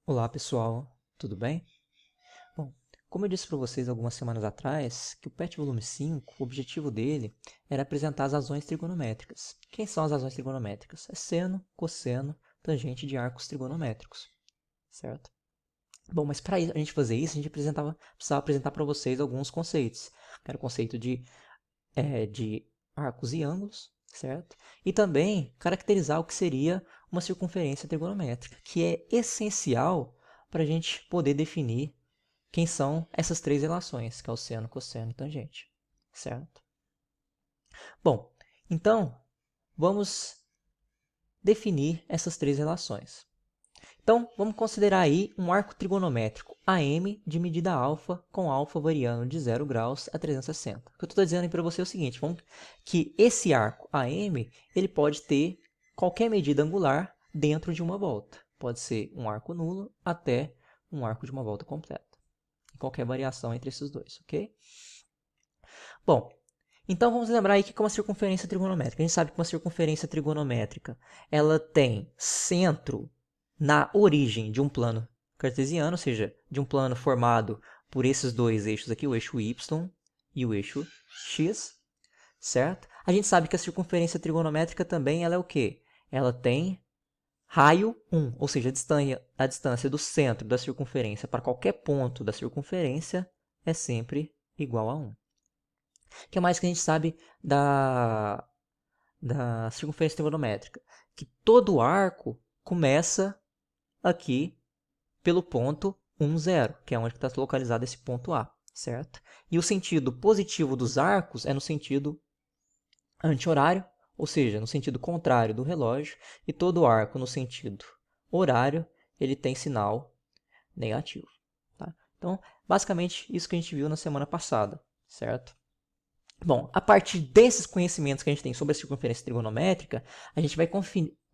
Olá pessoal, tudo bem? Bom, como eu disse para vocês algumas semanas atrás, que o PET volume 5, o objetivo dele era apresentar as razões trigonométricas. Quem são as razões trigonométricas? É seno, cosseno, tangente de arcos trigonométricos, certo? Bom, mas para a gente fazer isso, a gente precisava apresentar para vocês alguns conceitos. Que era o conceito de arcos e ângulos, certo? E também caracterizar o que seria uma circunferência trigonométrica, que é essencial para a gente poder definir quem são essas três relações, que é o seno, cosseno e tangente, certo? Bom, então vamos definir essas três relações. Então, vamos considerar aí um arco trigonométrico AM de medida alfa, com alfa variando de 0 graus a 360. O que eu estou dizendo para você é o seguinte, que esse arco AM ele pode ter qualquer medida angular dentro de uma volta. Pode ser um arco nulo até um arco de uma volta completa. Qualquer variação entre esses dois, ok? Bom, então vamos lembrar aí que é uma circunferência trigonométrica. A gente sabe que uma circunferência trigonométrica ela tem centro na origem de um plano cartesiano, ou seja, de um plano formado por esses dois eixos aqui, o eixo y e o eixo x, certo? A gente sabe que a circunferência trigonométrica também ela é o quê? Ela tem raio 1, ou seja, a distância do centro da circunferência para qualquer ponto da circunferência é sempre igual a 1. O que mais que a gente sabe da circunferência trigonométrica? Que todo arco começa aqui pelo ponto 1, 0, que é onde está localizado esse ponto A, certo? E o sentido positivo dos arcos é no sentido anti-horário, ou seja, no sentido contrário do relógio, e todo arco no sentido horário, ele tem sinal negativo. Tá? Então, basicamente, isso que a gente viu na semana passada, certo? Bom, a partir desses conhecimentos que a gente tem sobre a circunferência trigonométrica, a gente vai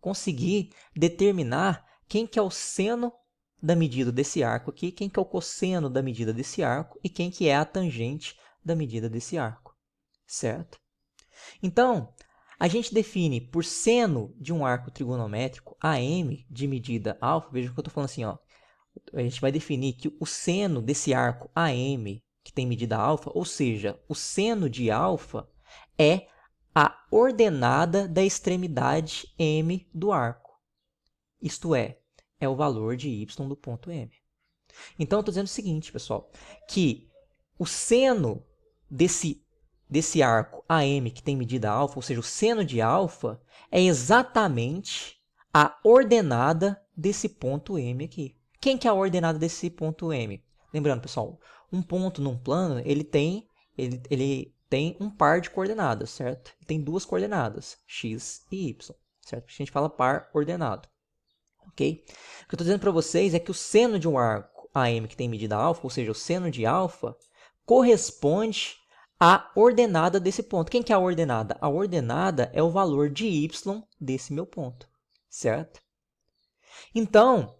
conseguir determinar quem que é o seno da medida desse arco aqui, quem que é o cosseno da medida desse arco e quem que é a tangente da medida desse arco, certo? Então, a gente define por seno de um arco trigonométrico AM de medida alfa, veja que eu estou falando assim, ó, a gente vai definir que o seno desse arco AM, que tem medida alfa, ou seja, o seno de alfa é a ordenada da extremidade M do arco. Isto é o valor de y do ponto M. Então, eu estou dizendo o seguinte, pessoal, que o seno desse arco AM que tem medida alfa, ou seja, o seno de alfa, é exatamente a ordenada desse ponto M aqui. Quem que é a ordenada desse ponto M? Lembrando, pessoal, um ponto num plano, ele tem um par de coordenadas, certo? Ele tem duas coordenadas, x e y, certo? A gente fala par ordenado, ok? O que eu estou dizendo para vocês é que o seno de um arco AM que tem medida alfa, ou seja, o seno de alfa, corresponde à ordenada desse ponto. Quem que é a ordenada? A ordenada é o valor de y desse meu ponto, certo? Então,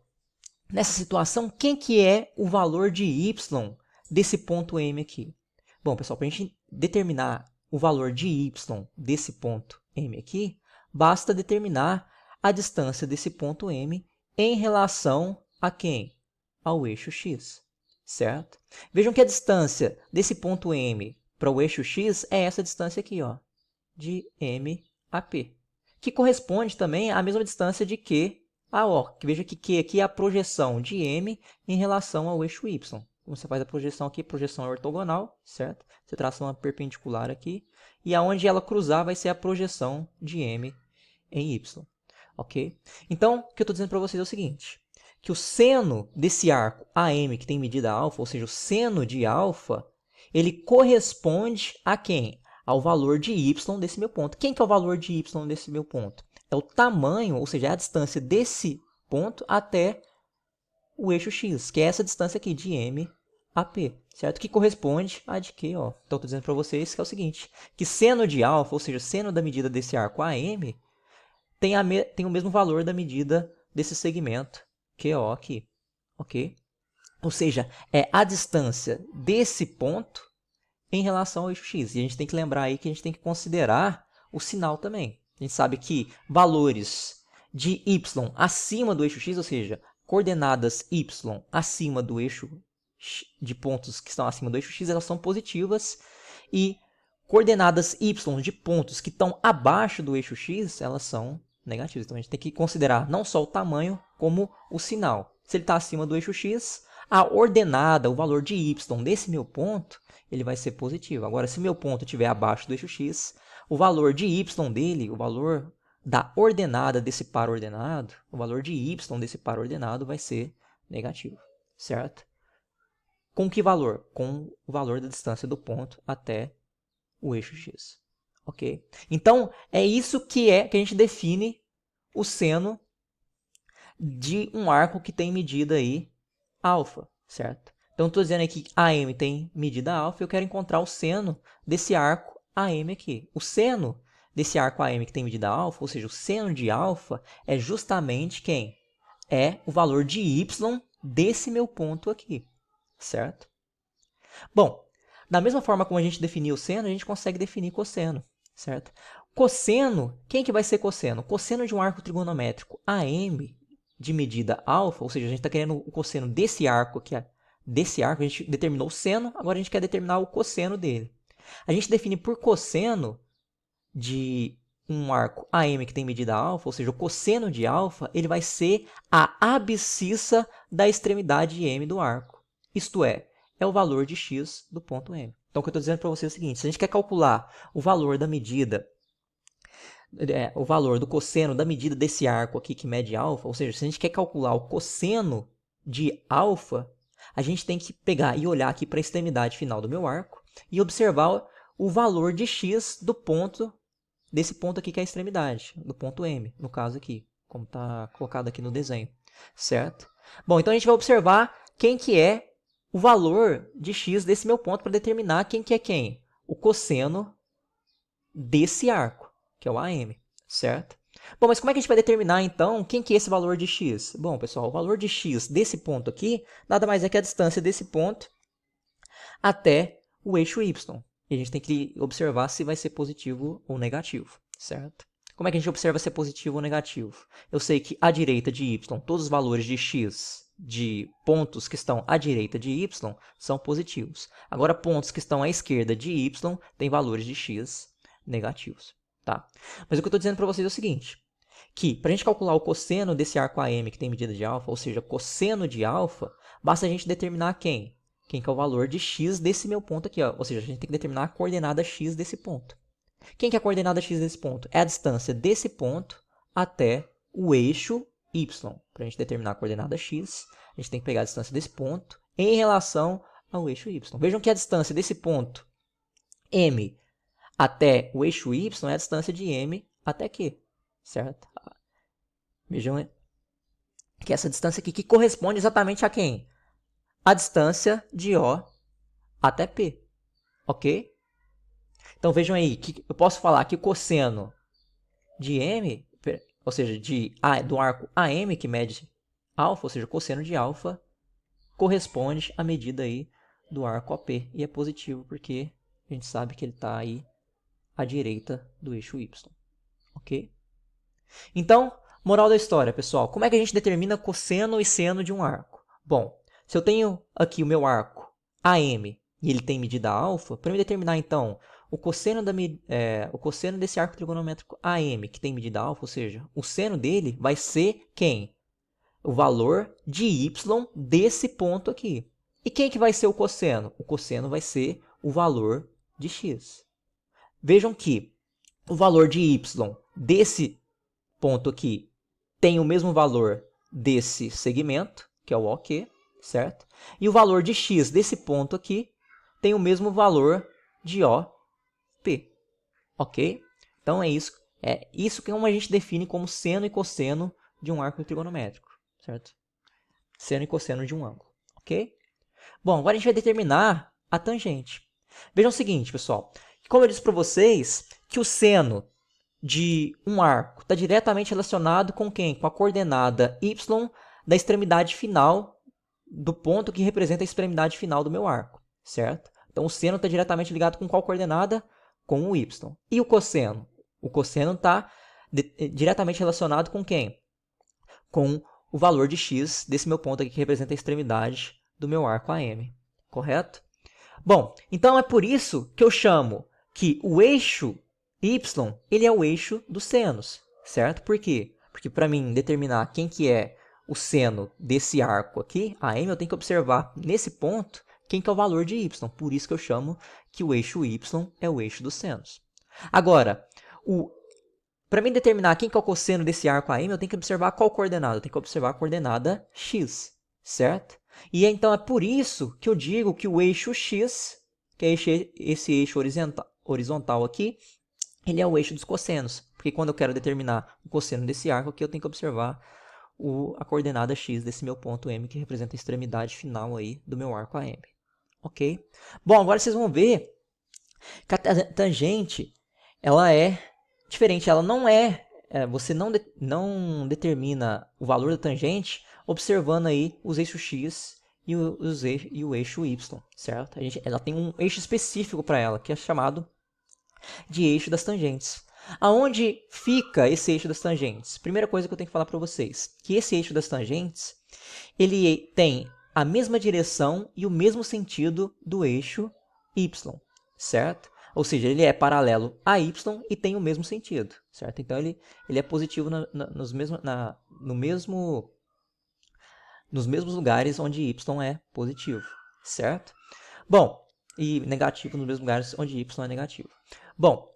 nessa situação, quem que é o valor de y desse ponto M aqui? Bom, pessoal, para a gente determinar o valor de y desse ponto M aqui, basta determinar a distância desse ponto M em relação a quem? Ao eixo x, certo? Vejam que a distância desse ponto M para o eixo x é essa distância aqui, ó, de M a P, que corresponde também à mesma distância de Q a O. Que veja que Q aqui é a projeção de M em relação ao eixo Y. Então, você faz a projeção aqui, projeção ortogonal, certo? Você traça uma perpendicular aqui, e aonde ela cruzar vai ser a projeção de M em Y, ok? Então, o que eu estou dizendo para vocês é o seguinte, que o seno desse arco AM que tem medida alfa, ou seja, o seno de alfa, ele corresponde a quem? Ao valor de y desse meu ponto. Quem que é o valor de y desse meu ponto? É o tamanho, ou seja, é a distância desse ponto até o eixo x, que é essa distância aqui de M a P, certo? Que corresponde a de Q, ó. Então, estou dizendo para vocês que é o seguinte, que seno de alfa, ou seja, seno da medida desse arco AM, tem o mesmo valor da medida desse segmento QO aqui, ok? Ou seja, é a distância desse ponto em relação ao eixo x. E a gente tem que lembrar aí que a gente tem que considerar o sinal também. A gente sabe que valores de y acima do eixo x, ou seja, coordenadas y acima do eixo de pontos que estão acima do eixo x, elas são positivas, e coordenadas y de pontos que estão abaixo do eixo x, elas são negativas. Então a gente tem que considerar não só o tamanho, como o sinal. Se ele está acima do eixo x, a ordenada, o valor de y desse meu ponto, ele vai ser positivo. Agora, se meu ponto estiver abaixo do eixo x, o valor de y dele, o valor da ordenada desse par ordenado, o valor de y desse par ordenado vai ser negativo, certo? Com que valor? Com o valor da distância do ponto até o eixo x, ok? Então, é isso que a gente define o seno de um arco que tem medida aí alfa, certo? Então, estou dizendo aqui que AM tem medida alfa e eu quero encontrar o seno desse arco AM aqui. O seno desse arco AM que tem medida alfa, ou seja, o seno de alfa, é justamente quem? É o valor de y desse meu ponto aqui, certo? Bom, da mesma forma como a gente definiu o seno, a gente consegue definir cosseno, certo? Cosseno, quem que vai ser cosseno? Cosseno de um arco trigonométrico AM de medida alfa, ou seja, a gente está querendo o cosseno desse arco aqui, desse arco, a gente determinou o seno, agora a gente quer determinar o cosseno dele. A gente define por cosseno de um arco AM que tem medida alfa, ou seja, o cosseno de alfa, ele vai ser a abscissa da extremidade M do arco. Isto é o valor de x do ponto M. Então, o que eu estou dizendo para você é o seguinte, se a gente quer calcular o valor da medida, o valor do cosseno da medida desse arco aqui que mede alfa, ou seja, se a gente quer calcular o cosseno de alfa, a gente tem que pegar e olhar aqui para a extremidade final do meu arco e observar o valor de x do ponto, desse ponto aqui que é a extremidade, do ponto M, no caso aqui, como está colocado aqui no desenho, certo? Bom, então a gente vai observar quem que é o valor de x desse meu ponto para determinar quem que é quem? O cosseno desse arco, que é o AM, certo? Bom, mas como é que a gente vai determinar, então, quem que é esse valor de x? Bom, pessoal, o valor de x desse ponto aqui, nada mais é que a distância desse ponto até o eixo y. E a gente tem que observar se vai ser positivo ou negativo, certo? Como é que a gente observa se é positivo ou negativo? Eu sei que à direita de y, todos os valores de x de pontos que estão à direita de y são positivos. Agora, pontos que estão à esquerda de y têm valores de x negativos, tá? Mas o que eu estou dizendo para vocês é o seguinte, que para a gente calcular o cosseno desse arco AM que tem medida de alfa, ou seja, cosseno de alfa, basta a gente determinar quem? Quem que é o valor de x desse meu ponto aqui, ó. Ou seja, a gente tem que determinar a coordenada x desse ponto. Quem que é a coordenada x desse ponto? É a distância desse ponto até o eixo y. Para a gente determinar a coordenada x, a gente tem que pegar a distância desse ponto em relação ao eixo y. Vejam que a distância desse ponto M até o eixo y é a distância de M até Q, certo? Vejam que essa distância aqui que corresponde exatamente a quem? A distância de O até P, ok? Então vejam aí, que eu posso falar que o cosseno de M, ou seja, do arco AM que mede alfa, ou seja, o cosseno de alfa, corresponde à medida aí do arco AP. E é positivo porque a gente sabe que ele está aí à direita do eixo Y, ok? Então, moral da história, pessoal, como é que a gente determina cosseno e seno de um arco? Bom, se eu tenho aqui o meu arco AM e ele tem medida alfa, para me determinar então o cosseno desse arco trigonométrico AM, que tem medida alfa, ou seja, o seno dele vai ser quem? O valor de y desse ponto aqui. E quem que vai ser o cosseno? O cosseno vai ser o valor de x. Vejam que o valor de y desse ponto aqui tem o mesmo valor desse segmento, que é o OQ, certo? E o valor de x desse ponto aqui tem o mesmo valor de OP, ok? Então é isso que a gente define como seno e cosseno de um arco trigonométrico, certo? Seno e cosseno de um ângulo, ok? Bom, agora a gente vai determinar a tangente. Vejam o seguinte, pessoal, como eu disse para vocês, que o seno de um arco está diretamente relacionado com quem? Com a coordenada y da extremidade final do ponto que representa a extremidade final do meu arco, certo? Então, o seno está diretamente ligado com qual coordenada? Com o y. E o cosseno? O cosseno está diretamente relacionado com quem? Com o valor de x desse meu ponto aqui que representa a extremidade do meu arco AM, correto? Bom, então é por isso que eu chamo que o eixo y ele é o eixo dos senos, certo? Por quê? Porque para mim determinar quem que é o seno desse arco aqui, AM, eu tenho que observar nesse ponto quem que é o valor de y. Por isso que eu chamo que o eixo y é o eixo dos senos. Agora, para mim determinar quem que é o cosseno desse arco AM, eu tenho que observar qual coordenada? Eu tenho que observar a coordenada x, certo? E então é por isso que eu digo que o eixo x, que é esse eixo horizontal aqui, ele é o eixo dos cossenos. Porque quando eu quero determinar o cosseno desse arco aqui, eu tenho que observar a coordenada x desse meu ponto M, que representa a extremidade final aí do meu arco AM. Ok? Bom, agora vocês vão ver que a tangente, ela é diferente. Ela não você não determina o valor da tangente observando aí os eixos x e o eixo y, certo? Ela tem um eixo específico para ela, que é chamado de eixo das tangentes. Aonde fica esse eixo das tangentes? Primeira coisa que eu tenho que falar para vocês, que esse eixo das tangentes, ele tem a mesma direção e o mesmo sentido do eixo y, certo? Ou seja, ele é paralelo a y e tem o mesmo sentido, certo? Então, ele é positivo nos mesmos lugares onde y é positivo, certo? Bom, e negativo nos mesmos lugares onde y é negativo. Bom,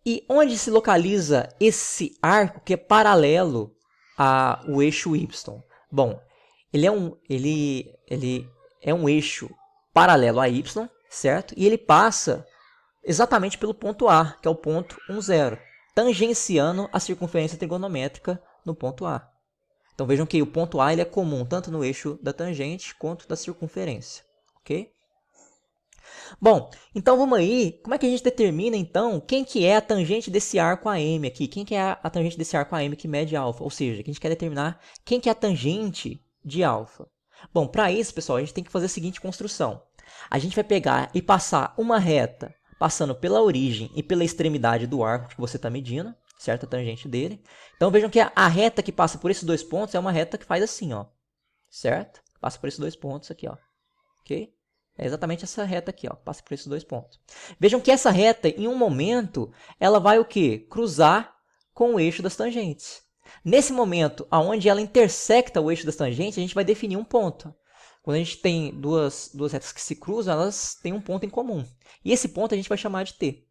e onde se localiza esse arco que é paralelo ao eixo y? Bom, ele é um eixo paralelo a y, certo? E ele passa exatamente pelo ponto A, que é o ponto 1, 0, tangenciando a circunferência trigonométrica no ponto A. Então vejam que o ponto A ele é comum tanto no eixo da tangente quanto da circunferência, ok? Bom, então vamos aí, como é que a gente determina então quem que é a tangente desse arco AM aqui? Quem que é a tangente desse arco AM que mede alfa? Ou seja, que a gente quer determinar quem que é a tangente de alfa. Bom, para isso, pessoal, a gente tem que fazer a seguinte construção. A gente vai pegar e passar uma reta passando pela origem e pela extremidade do arco que você está medindo, certo? A tangente dele. Então vejam que a reta que passa por esses dois pontos é uma reta que faz assim, ó, certo? Passa por esses dois pontos aqui, ó, ok? É exatamente essa reta aqui, ó, passa por esses dois pontos. Vejam que essa reta, em um momento, ela vai o quê? Cruzar com o eixo das tangentes. Nesse momento, aonde ela intersecta o eixo das tangentes, a gente vai definir um ponto. Quando a gente tem duas retas que se cruzam, elas têm um ponto em comum. E esse ponto a gente vai chamar de T.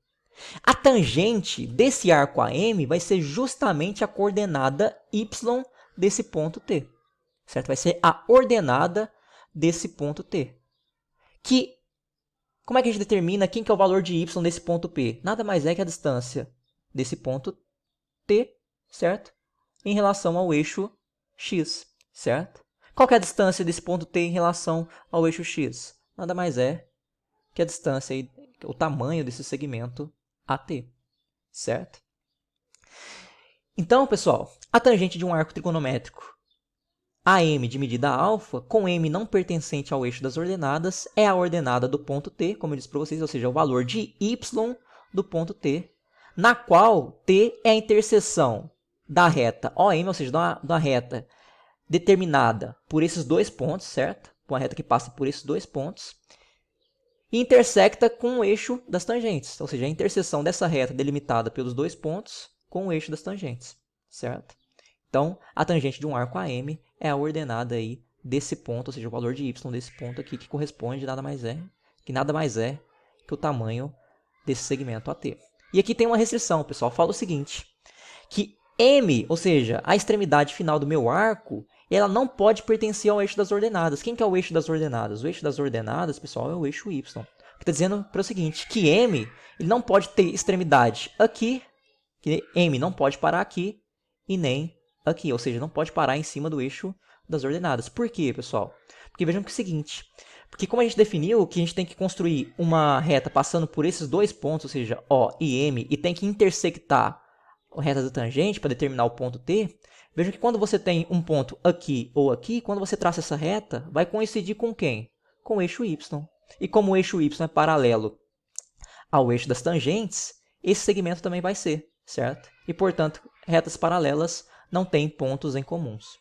A tangente desse arco AM vai ser justamente a coordenada Y desse ponto T. Certo? Vai ser a ordenada desse ponto T. Como é que a gente determina quem que é o valor de y desse ponto P? Nada mais é que a distância desse ponto T, certo? Em relação ao eixo x, certo? Qual que é a distância desse ponto T em relação ao eixo x? Nada mais é que a distância, o tamanho desse segmento AT, certo? Então, pessoal, a tangente de um arco trigonométrico AM de medida alfa, com M não pertencente ao eixo das ordenadas, é a ordenada do ponto T, como eu disse para vocês, ou seja, o valor de y do ponto T, na qual T é a interseção da reta OM, ou seja, da reta determinada por esses dois pontos, certo? Uma reta que passa por esses dois pontos, e intersecta com o eixo das tangentes, ou seja, a interseção dessa reta delimitada pelos dois pontos com o eixo das tangentes, certo? Então, a tangente de um arco AM é a ordenada aí desse ponto, ou seja, o valor de y desse ponto aqui, que corresponde nada mais é que o tamanho desse segmento AT. E aqui tem uma restrição, pessoal. Fala o seguinte, que M, ou seja, a extremidade final do meu arco, ela não pode pertencer ao eixo das ordenadas. Quem que é o eixo das ordenadas? O eixo das ordenadas, pessoal, é o eixo y. O que está dizendo para o seguinte, que M ele não pode ter extremidade aqui, que M não pode parar aqui e nem aqui, ou seja, não pode parar em cima do eixo das ordenadas. Por quê, pessoal? Porque vejam que é o seguinte, porque como a gente definiu que a gente tem que construir uma reta passando por esses dois pontos, ou seja, O e M, e tem que intersectar a reta da tangente para determinar o ponto T, vejam que quando você tem um ponto aqui ou aqui, quando você traça essa reta, vai coincidir com quem? Com o eixo Y. E como o eixo Y é paralelo ao eixo das tangentes, esse segmento também vai ser, certo? E, portanto, retas paralelas não tem pontos em comuns.